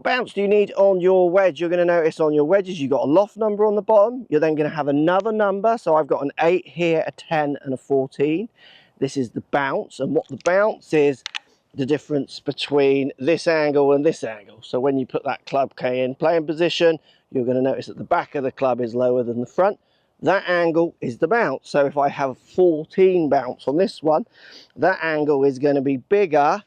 What bounce do you need on your wedge? You're going to notice on your wedges you've got a loft number on the bottom. You're then going to have another number. So I've got an 8 here, a 10 and a 14. This is the bounce, and what the bounce is the difference between this angle and this angle. So when you put that club K in playing position, you're going to notice that the back of the club is lower than the front. That angle is the bounce. So if I have 14 bounce on this one, that angle is going to be bigger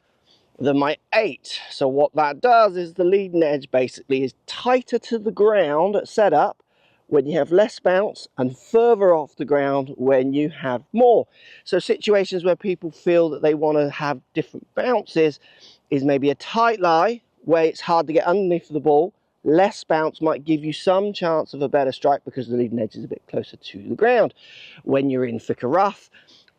than my 8. So what that does is the leading edge basically is tighter to the ground at setup when you have less bounce, and further off the ground when you have more. So situations where people feel that they want to have different bounces is maybe a tight lie where it's hard to get underneath the ball. Less bounce might give you some chance of a better strike because the leading edge is a bit closer to the ground. When you're in thicker rough,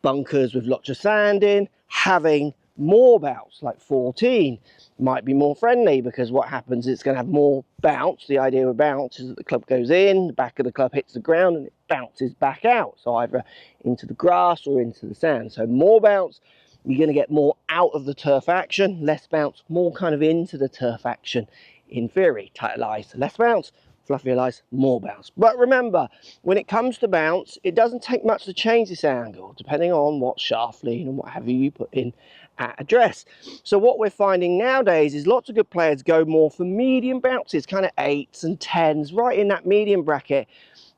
bunkers with lots of sand in, having more bounce like 14 might be more friendly, because what happens is it's going to have more bounce. The idea of bounce is that the club goes in, the back of the club hits the ground and it bounces back out, so either into the grass or into the sand. So more bounce, you're going to get more out of the turf action. Less bounce, more kind of into the turf action. In theory, tighter lies, less bounce. Fluffier lies, more bounce. But remember, when it comes to bounce, it doesn't take much to change this angle, depending on what shaft lean and what have you put in at address. So what we're finding nowadays is lots of good players go more for medium bounces, kind of 8s and 10s, right in that medium bracket,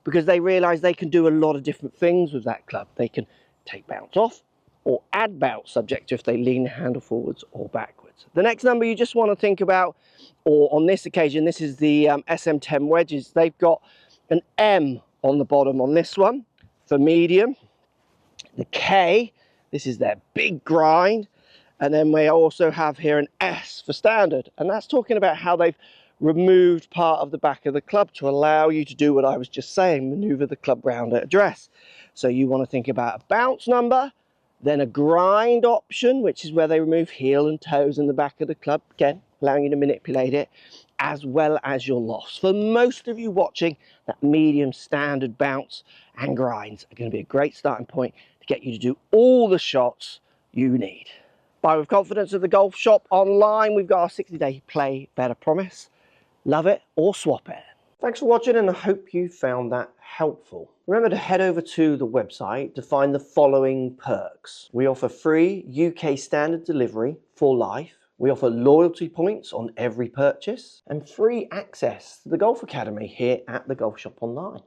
because they realise they can do a lot of different things with that club. They can take bounce off or add bounce, subject to if they lean the handle forwards or backwards. The next number you just want to think about, or on this occasion, this is the SM10 wedges. They've got an M on the bottom on this one for medium. The K, this is their big grind. And then we also have here an S for standard. And that's talking about how they've removed part of the back of the club to allow you to do what I was just saying, maneuver the club round at address. So you want to think about a bounce number, then a grind option, which is where they remove heel and toes in the back of the club, again, allowing you to manipulate it, as well as your loss. For most of you watching, that medium standard bounce and grinds are going to be a great starting point to get you to do all the shots you need. Buy with confidence at the Golf Shop online. We've got our 60-day play better promise. Love it or swap it. Thanks for watching, and I hope you found that helpful. Remember to head over to the website to find the following perks. We offer free UK standard delivery for life. We offer loyalty points on every purchase and free access to the Golf Academy here at the Golf Shop online.